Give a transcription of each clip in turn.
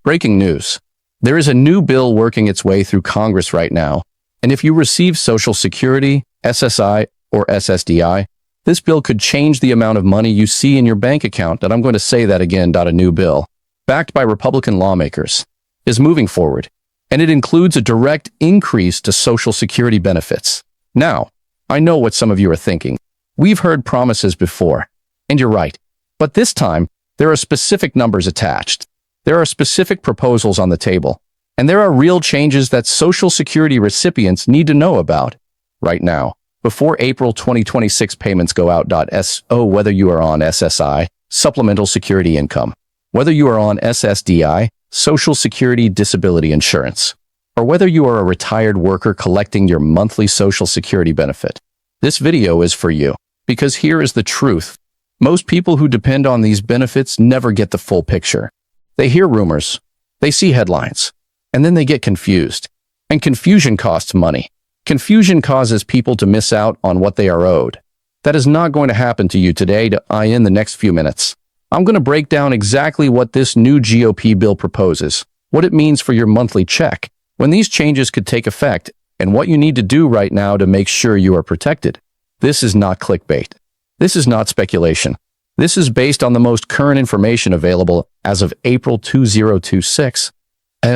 Breaking news. There is a new bill working its way through Congress right now, and if you receive Social Security, SSI, or SSDI, this bill could change the amount of money you see in your bank account, and I'm going to say that again. A new bill, backed by Republican lawmakers, is moving forward, and it includes a direct increase to Social Security benefits. Now, I know what some of you are thinking. We've heard promises before, and you're right, but this time, there are specific numbers attached. There are specific proposals on the table, and there are real changes that Social Security recipients need to know about right now, before April 2026 payments go out. So whether you are on SSI, Supplemental Security Income, whether you are on SSDI, Social Security Disability Insurance, or whether you are a retired worker collecting your monthly Social Security benefit, this video is for you, because here is the truth. Most people who depend on these benefits never get the full picture. They hear rumors, they see headlines, and then they get confused. And confusion costs money. Confusion causes people to miss out on what they are owed. That is not going to happen to you today. In the next few minutes, I'm going to break down exactly what this new GOP bill proposes, what it means for your monthly check, when these changes could take effect, and what you need to do right now to make sure you are protected. This is not clickbait. This is not speculation. This is based on the most current information available as of April 2026.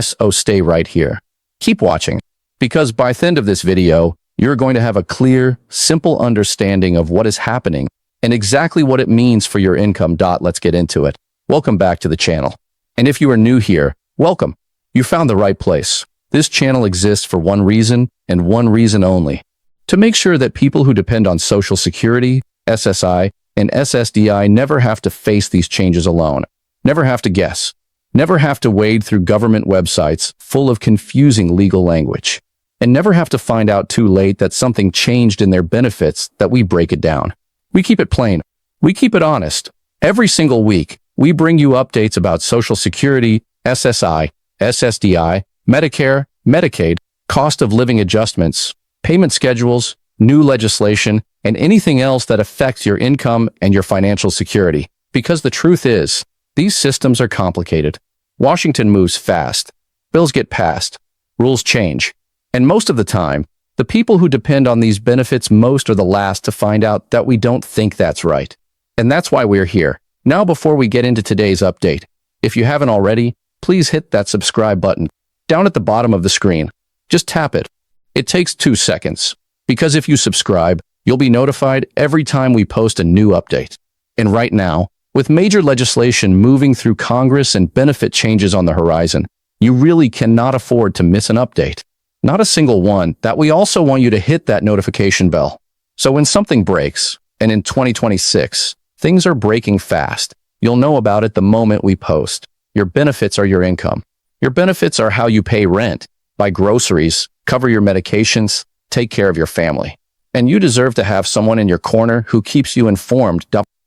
So stay right here. Keep watching, because by the end of this video, you're going to have a clear, simple understanding of what is happening and exactly what it means for your income. Let's get into it. Welcome back to the channel. And if you are new here, welcome. You found the right place. This channel exists for one reason and one reason only: to make sure that people who depend on Social Security, SSI, and SSDI never have to face these changes alone, never have to guess, never have to wade through government websites full of confusing legal language, and never have to find out too late that something changed in their benefits. That we break it down. We keep it plain. We keep it honest. Every single week, we bring you updates about Social Security, SSI, SSDI, Medicare, Medicaid, cost of living adjustments, payment schedules, new legislation, and anything else that affects your income and your financial security. Because the truth is, these systems are complicated. Washington moves fast. Bills get passed. Rules change. And most of the time, the people who depend on these benefits most are the last to find out that we don't think that's right. And that's why we're here. Now, before we get into today's update, if you haven't already, please hit that subscribe button down at the bottom of the screen. Just tap it. It takes 2 seconds. Because if you subscribe, you'll be notified every time we post a new update. And right now, with major legislation moving through Congress and benefit changes on the horizon, you really cannot afford to miss an update. Not a single one. That we also want you to hit that notification bell. So when something breaks, and in 2026, things are breaking fast, you'll know about it the moment we post. Your benefits are your income. Your benefits are how you pay rent, buy groceries, cover your medications, take care of your family. And you deserve to have someone in your corner who keeps you informed.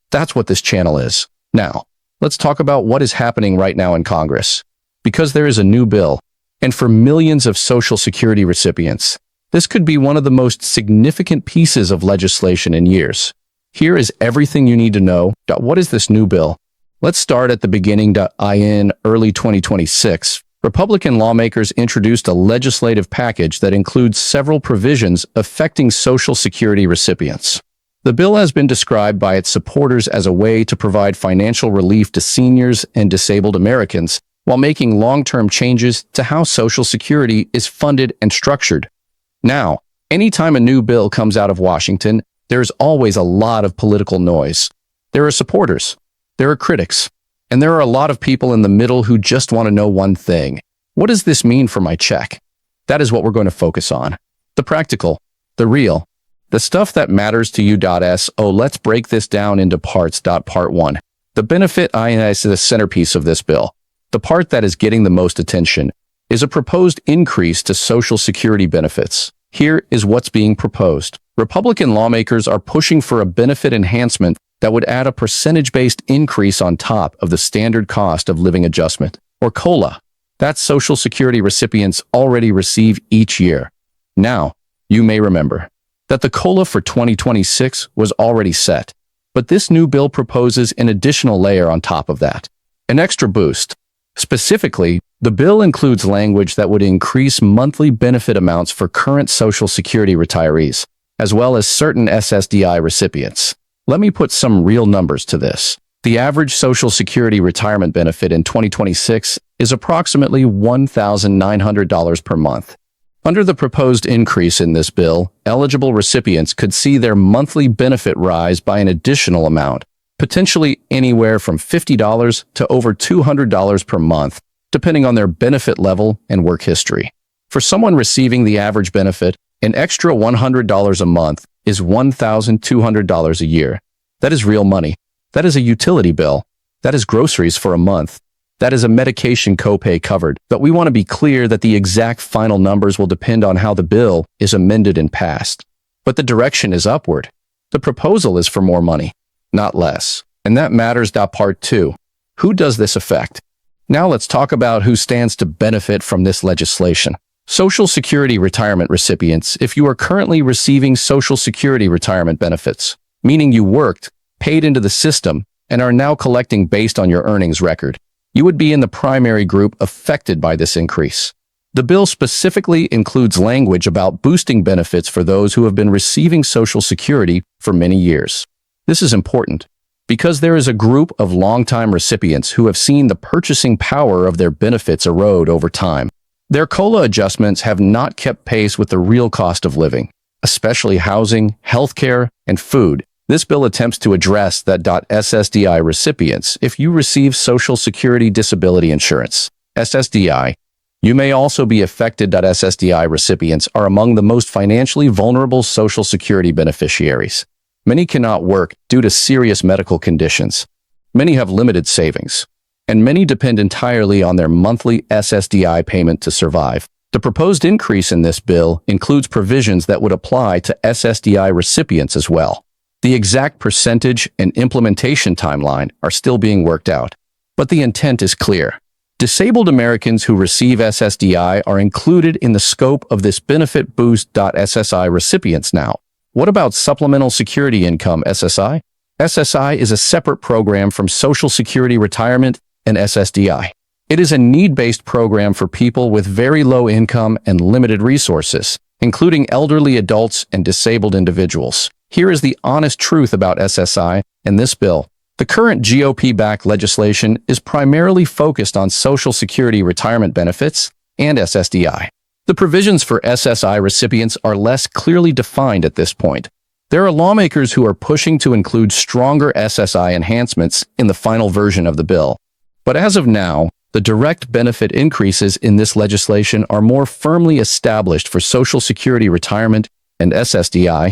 That's what this channel is. Now, let's talk about what is happening right now in Congress. Because there is a new bill, and for millions of Social Security recipients, this could be one of the most significant pieces of legislation in years. Here is everything you need to know. What is this new bill? Let's start at the beginning. In early 2026, Republican lawmakers introduced a legislative package that includes several provisions affecting Social Security recipients. The bill has been described by its supporters as a way to provide financial relief to seniors and disabled Americans while making long-term changes to how Social Security is funded and structured. Now, anytime a new bill comes out of Washington, there's always a lot of political noise. There are supporters, there are critics, and there are a lot of people in the middle who just want to know one thing: what does this mean for my check? That is what we're going to focus on. The practical, the real, the stuff that matters to you. So let's break this down into parts. Part 1. The benefit is the centerpiece of this bill. The part that is getting the most attention is a proposed increase to Social Security benefits. Here is what's being proposed. Republican lawmakers are pushing for a benefit enhancement that would add a percentage-based increase on top of the standard cost of living adjustment, or COLA, that Social Security recipients already receive each year. Now, you may remember that the COLA for 2026 was already set, but this new bill proposes an additional layer on top of that, an extra boost. Specifically, The bill includes language that would increase monthly benefit amounts for current Social Security retirees, as well as certain SSDI recipients. Let me put some real numbers to this. The average Social Security retirement benefit in 2026 is approximately $1,900 per month. Under the proposed increase in this bill, eligible recipients could see their monthly benefit rise by an additional amount, potentially anywhere from $50 to over $200 per month, depending on their benefit level and work history. For someone receiving the average benefit, an extra $100 a month is $1,200 a year. That is real money. That is a utility bill. That is groceries for a month. That is a medication copay covered. But we want to be clear that the exact final numbers will depend on how the bill is amended and passed. But the direction is upward. The proposal is for more money, not less. And that matters. Part 2. Who does this affect? Now let's talk about who stands to benefit from this legislation. Social Security retirement recipients. If you are currently receiving Social Security retirement benefits, meaning you worked, paid into the system, and are now collecting based on your earnings record, you would be in the primary group affected by this increase. The bill specifically includes language about boosting benefits for those who have been receiving Social Security for many years. This is important because there is a group of longtime recipients who have seen the purchasing power of their benefits erode over time. Their COLA adjustments have not kept pace with the real cost of living, especially housing, healthcare, and food. This bill attempts to address that. SSDI recipients. If you receive Social Security Disability Insurance, SSDI, you may also be affected. SSDI recipients are among the most financially vulnerable Social Security beneficiaries. Many cannot work due to serious medical conditions. Many have limited savings, and many depend entirely on their monthly SSDI payment to survive. The proposed increase in this bill includes provisions that would apply to SSDI recipients as well. The exact percentage and implementation timeline are still being worked out, but the intent is clear. Disabled Americans who receive SSDI are included in the scope of this benefit boost. SSI recipients now. What about Supplemental Security Income, SSI? SSI is a separate program from Social Security Retirement and SSDI. It is a need-based program for people with very low income and limited resources, including elderly adults and disabled individuals. Here is the honest truth about SSI and this bill. The current GOP-backed legislation is primarily focused on Social Security retirement benefits and SSDI. The provisions for SSI recipients are less clearly defined at this point. There are lawmakers who are pushing to include stronger SSI enhancements in the final version of the bill. But as of now, the direct benefit increases in this legislation are more firmly established for Social Security retirement and SSDI.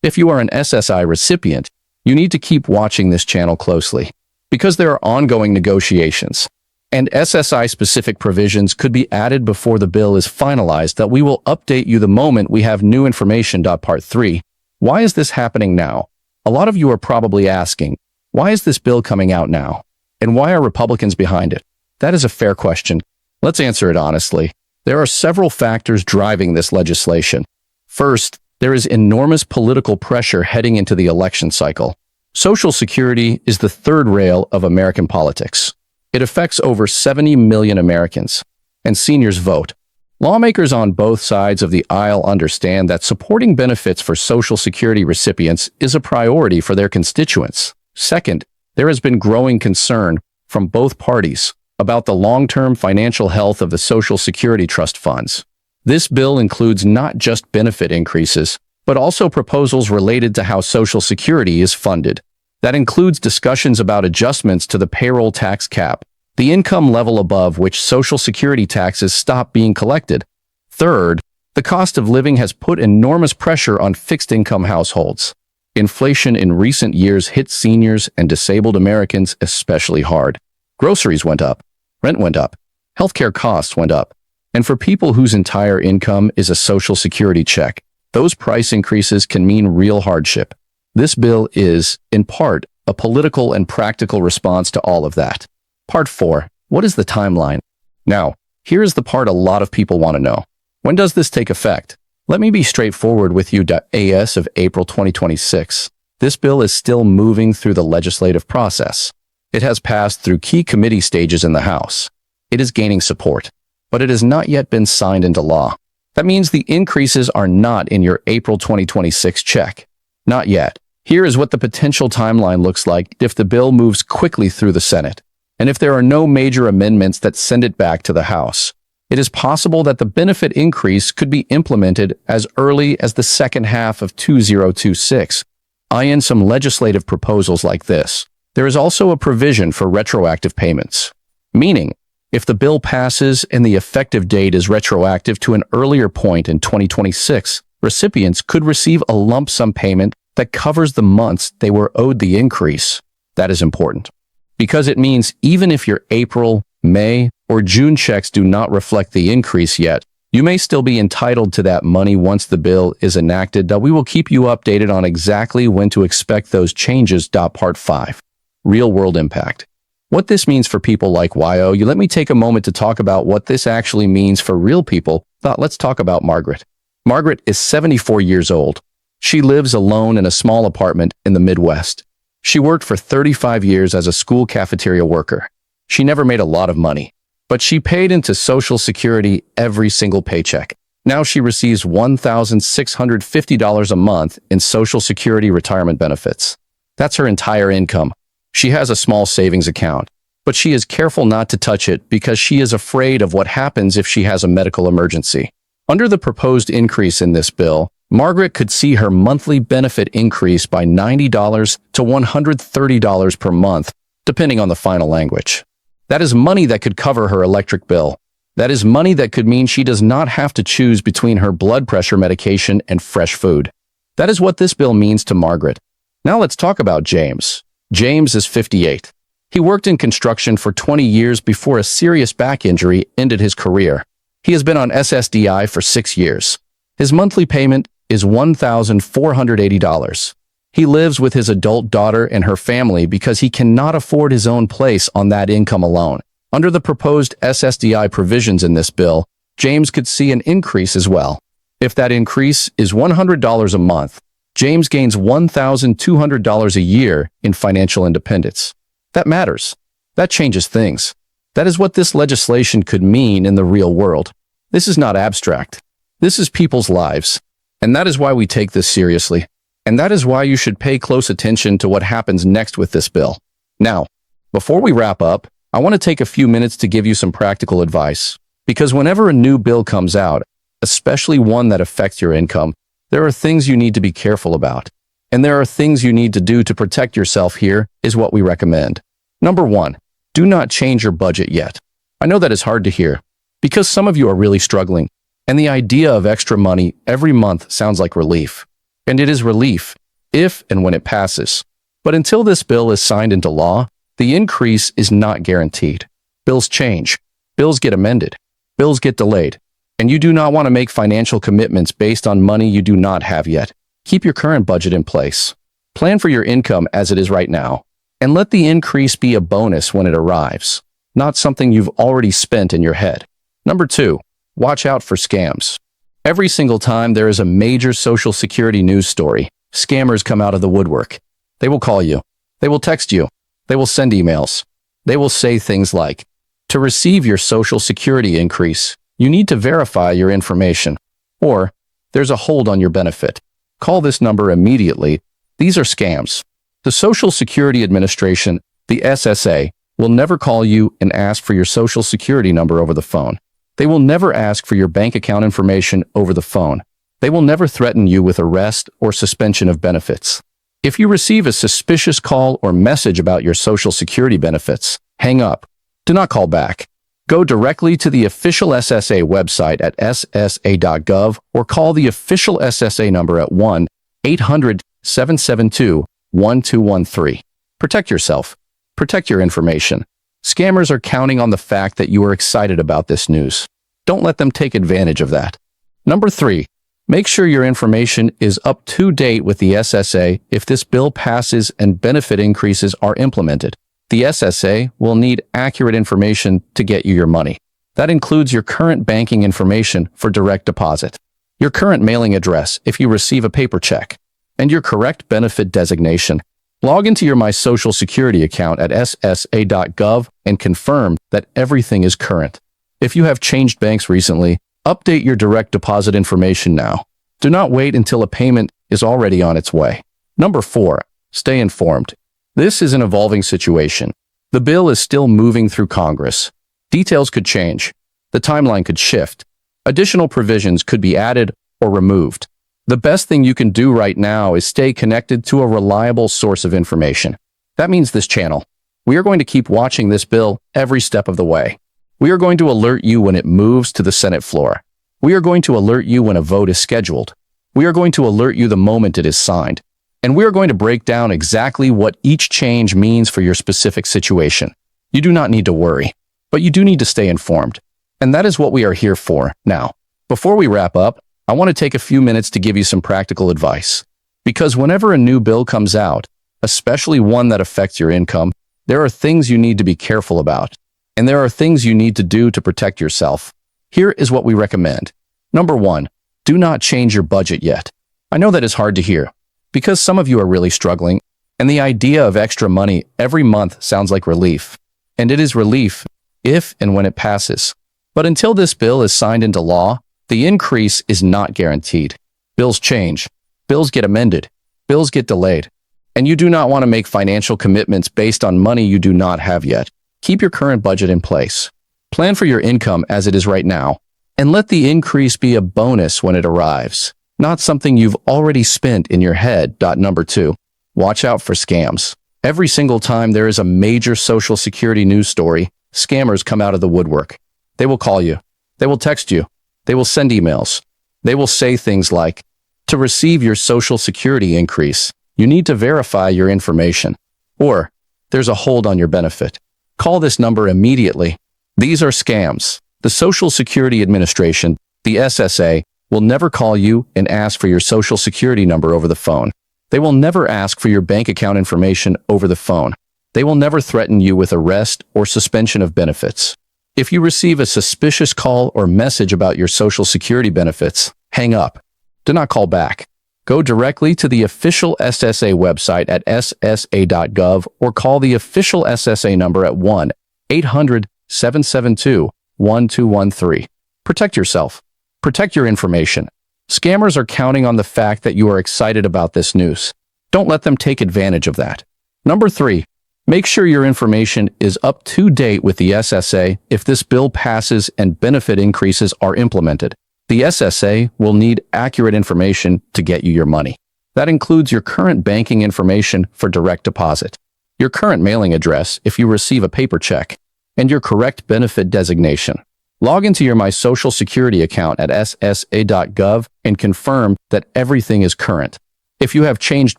If you are an SSI recipient, you need to keep watching this channel closely because there are ongoing negotiations, and SSI-specific provisions could be added before the bill is finalized that we will update you the moment we have new information. Part 3. Why is this happening now? A lot of you are probably asking, why is this bill coming out now? And why are Republicans behind it? That is a fair question. Let's answer it honestly. There are several factors driving this legislation. First, there is enormous political pressure heading into the election cycle. Social Security is the third rail of American politics. It affects over 70 million Americans, and seniors vote. Lawmakers on both sides of the aisle understand that supporting benefits for Social Security recipients is a priority for their constituents. Second, there has been growing concern from both parties about the long-term financial health of the Social Security trust funds. This bill includes not just benefit increases, but also proposals related to how Social Security is funded. That includes discussions about adjustments to the payroll tax cap, the income level above which Social Security taxes stop being collected. Third, the cost of living has put enormous pressure on fixed-income households. Inflation in recent years hit seniors and disabled Americans especially hard. Groceries went up, rent went up, healthcare costs went up. And for people whose entire income is a Social Security check, those price increases can mean real hardship. This bill is, in part, a political and practical response to all of that. Part 4. What is the timeline? Now, here is the part a lot of people want to know. When does this take effect? Let me be straightforward with you. As of April 2026, this bill is still moving through the legislative process. It has passed through key committee stages in the House. it is gaining support, but it has not yet been signed into law. That means the increases are not in your April 2026 check. Not yet. Here is what the potential timeline looks like if the bill moves quickly through the Senate, and if there are no major amendments that send it back to the House. It is possible that the benefit increase could be implemented as early as the second half of 2026. Eye in some legislative proposals like this. There is also a provision for retroactive payments, meaning if the bill passes and the effective date is retroactive to an earlier point in 2026, recipients could receive a lump sum payment that covers the months they were owed the increase. That is important, because it means even if your April, May, or June checks do not reflect the increase yet, you may still be entitled to that money once the bill is enacted. We will keep you updated on exactly when to expect those changes. Part 5. Real-world impact. What this means for people like YO. Let me take a moment to talk about what this actually means for real people. Let's talk about Margaret. Margaret is 74 years old. She lives alone in a small apartment in the Midwest. She worked for 35 years as a school cafeteria worker. She never made a lot of money, but she paid into Social Security every single paycheck. Now she receives $1,650 a month in Social Security retirement benefits. That's her entire income. She has a small savings account, but she is careful not to touch it because she is afraid of what happens if she has a medical emergency. Under the proposed increase in this bill, Margaret could see her monthly benefit increase by $90 to $130 per month, depending on the final language. That is money that could cover her electric bill. That is money that could mean she does not have to choose between her blood pressure medication and fresh food. That is what this bill means to Margaret. Now let's talk about James. James is 58. He worked in construction for 20 years before a serious back injury ended his career. He has been on SSDI for 6 years. His monthly payment is $1,480. He lives with his adult daughter and her family because he cannot afford his own place on that income alone. Under the proposed SSDI provisions in this bill, James could see an increase as well. If that increase is $100 a month, James gains $1,200 a year in financial independence. That matters. That changes things. That is what this legislation could mean in the real world. This is not abstract. This is people's lives. And that is why we take this seriously. And that is why you should pay close attention to what happens next with this bill. Now, before we wrap up, I want to take a few minutes to give you some practical advice. Because whenever a new bill comes out, especially one that affects your income, there are things you need to be careful about. And there are things you need to do to protect yourself. Here is what we recommend. Number 1, do not change your budget yet. I know that is hard to hear, because some of you are really struggling, and the idea of extra money every month sounds like relief. And it is relief, if and when it passes. But until this bill is signed into law, the increase is not guaranteed. Bills change, bills get amended, bills get delayed, and you do not want to make financial commitments based on money you do not have yet. Keep your current budget in place. Plan for your income as it is right now, and let the increase be a bonus when it arrives, not something you've already spent in your head. Number 2, watch out for scams. Every single time there is a major Social Security news story, scammers come out of the woodwork. They will call you. They will text you. They will send emails. They will say things like, to receive your Social Security increase, you need to verify your information. Or, there's a hold on your benefit. Call this number immediately. These are scams. The Social Security Administration, the SSA, will never call you and ask for your Social Security number over the phone. They will never ask for your bank account information over the phone. They will never threaten you with arrest or suspension of benefits. If you receive a suspicious call or message about your Social Security benefits, hang up. Do not call back. Go directly to the official SSA website at ssa.gov or call the official SSA number at 1-800-772-1213. Protect yourself. Protect your information. Scammers are counting on the fact that you are excited about this news. Don't let them take advantage of that. Number 3, make sure your information is up to date with the SSA if this bill passes and benefit increases are implemented. The SSA will need accurate information to get you your money. That includes your current banking information for direct deposit, your current mailing address if you receive a paper check, and your correct benefit designation. Log into your My Social Security account at SSA.gov and confirm that everything is current. If you have changed banks recently, update your direct deposit information now. Do not wait until a payment is already on its way. Number 4. Stay informed. This is an evolving situation. The bill is still moving through Congress. Details could change. The timeline could shift. Additional provisions could be added or removed. The best thing you can do right now is stay connected to a reliable source of information. That means this channel. We are going to keep watching this bill every step of the way. We are going to alert you when it moves to the Senate floor. We are going to alert you when a vote is scheduled. We are going to alert you the moment it is signed. And we are going to break down exactly what each change means for your specific situation. You do not need to worry, but you do need to stay informed. And that is what we are here for. Now, before we wrap up, I want to take a few minutes to give you some practical advice. Because whenever a new bill comes out, especially one that affects your income, there are things you need to be careful about. And there are things you need to do to protect yourself. Here is what we recommend. Number 1, do not change your budget yet. I know that is hard to hear, because some of you are really struggling, and the idea of extra money every month sounds like relief. And it is relief if and when it passes. But until this bill is signed into law, the increase is not guaranteed. Bills change. Bills get amended. Bills get delayed. And you do not want to make financial commitments based on money you do not have yet. Keep your current budget in place. Plan for your income as it is right now, and let the increase be a bonus when it arrives, not something you've already spent in your head. Number 2, watch out for scams. Every single time there is a major Social Security news story, scammers come out of the woodwork. They will call you. They will text you. They will send emails. They will say things like, to receive your Social Security increase, you need to verify your information. Or, there's a hold on your benefit. Call this number immediately. These are scams. The Social Security Administration, the SSA, will never call you and ask for your Social Security number over the phone. They will never ask for your bank account information over the phone. They will never threaten you with arrest or suspension of benefits. If you receive a suspicious call or message about your Social Security benefits, hang up. Do not call back. Go directly to the official SSA website at ssa.gov or call the official SSA number at 1-800-772-1213. Protect yourself. Protect your information. Scammers are counting on the fact that you are excited about this news. Don't let them take advantage of that. Number 3, make sure your information is up to date with the SSA if this bill passes and benefit increases are implemented. The SSA will need accurate information to get you your money. That includes your current banking information for direct deposit, your current mailing address if you receive a paper check, and your correct benefit designation. Log into your My Social Security account at ssa.gov and confirm that everything is current. If you have changed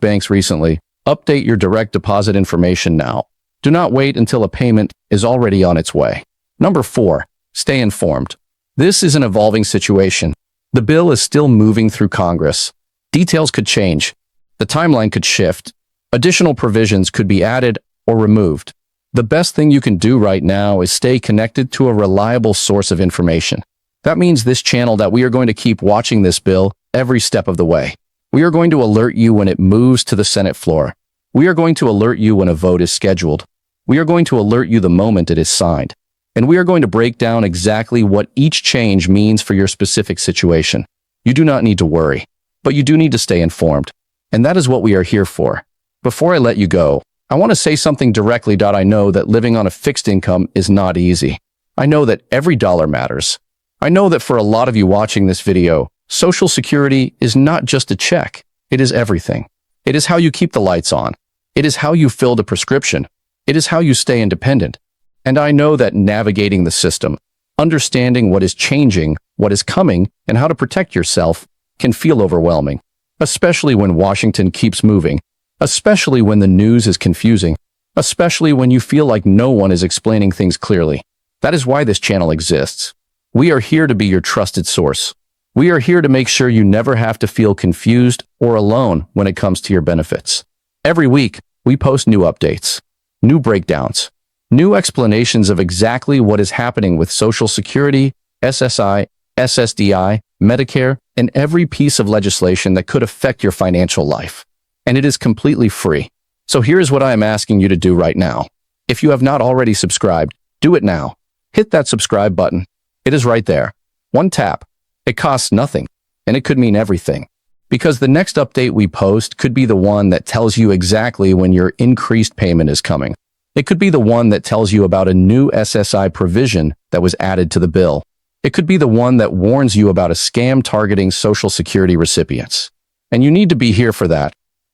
banks recently, update your direct deposit information now. Do not wait until a payment is already on its way. Number 4, stay informed. This is an evolving situation. The bill is still moving through Congress. Details could change. The timeline could shift. Additional provisions could be added or removed. The best thing you can do right now is stay connected to a reliable source of information. That means this channel that we are going to keep watching this bill every step of the way. We are going to alert you when it moves to the Senate floor. We are going to alert you when a vote is scheduled. We are going to alert you the moment it is signed. And we are going to break down exactly what each change means for your specific situation. You do not need to worry, but you do need to stay informed. And that is what we are here for. Before I let you go, I want to say something directly. I know that living on a fixed income is not easy. I know that every dollar matters. I know that for a lot of you watching this video, Social Security is not just a check. It is everything. It is how you keep the lights on. It is how you fill the prescription. It is how you stay independent. And I know that navigating the system, understanding what is changing, what is coming, and how to protect yourself can feel overwhelming, especially when Washington keeps moving, especially when the news is confusing, especially when you feel like no one is explaining things clearly. That is why this channel exists. We are here to be your trusted source. We are here to make sure you never have to feel confused or alone when it comes to your benefits. Every week, we post new updates, new breakdowns, new explanations of exactly what is happening with Social Security, SSI, SSDI, Medicare, and every piece of legislation that could affect your financial life. And it is completely free. So here is what I am asking you to do right now. If you have not already subscribed, do it now. Hit that subscribe button. It is right there. One tap. It costs nothing, and it could mean everything. Because the next update we post could be the one that tells you exactly when your increased payment is coming. It could be the one that tells you about a new SSI provision that was added to the bill. It could be the one that warns you about a scam targeting Social Security recipients. And you need to be here for that.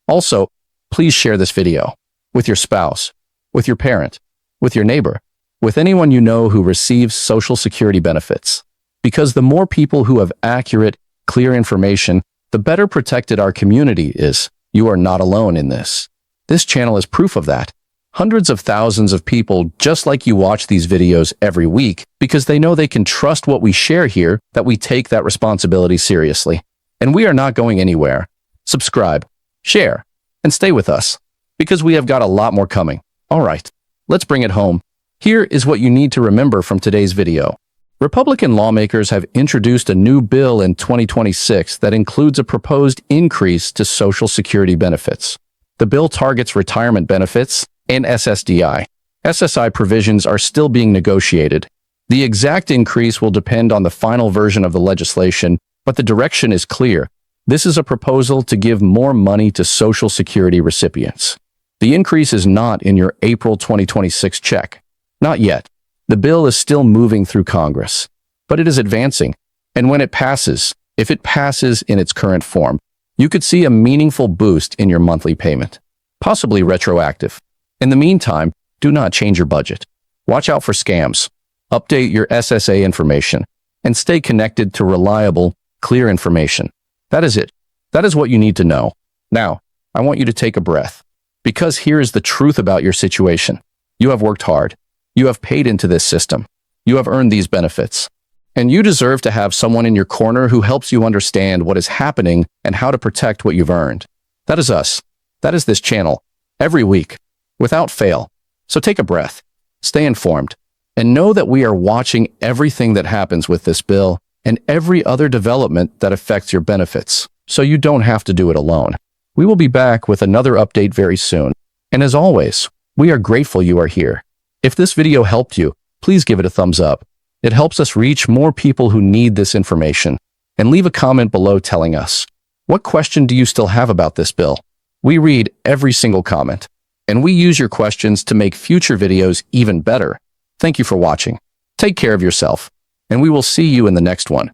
Also, please share this video with your spouse, with your parent, with your neighbor, with anyone you know who receives Social Security benefits. Because the more people who have accurate, clear information, the better protected our community is. You are not alone in this. This channel is proof of that. Hundreds of thousands of people just like you watch these videos every week because they know they can trust what we share here, that we take that responsibility seriously. And we are not going anywhere. Subscribe, share, and stay with us because we have got a lot more coming. All right, let's bring it home. Here is what you need to remember from today's video. Republican lawmakers have introduced a new bill in 2026 that includes a proposed increase to Social Security benefits. The bill targets retirement benefits and SSDI. SSI provisions are still being negotiated. The exact increase will depend on the final version of the legislation, but the direction is clear. This is a proposal to give more money to Social Security recipients. The increase is not in your April 2026 check. Not yet. The bill is still moving through Congress, but it is advancing. And when it passes, if it passes in its current form, you could see a meaningful boost in your monthly payment, possibly retroactive. In the meantime, do not change your budget. Watch out for scams. Update your SSA information and stay connected to reliable, clear information. That is it. That is what you need to know. Now, I want you to take a breath because here is the truth about your situation. You have worked hard. You have paid into this system. You have earned these benefits. And you deserve to have someone in your corner who helps you understand what is happening and how to protect what you've earned. That is us. That is this channel. Every week. Without fail. So take a breath, stay informed, and know that we are watching everything that happens with this bill and every other development that affects your benefits, so you don't have to do it alone. We will be back with another update very soon. And as always, we are grateful you are here. If this video helped you, please give it a thumbs up. It helps us reach more people who need this information. And leave a comment below telling us, what question do you still have about this bill? We read every single comment. And we use your questions to make future videos even better. Thank you for watching. Take care of yourself, and we will see you in the next one.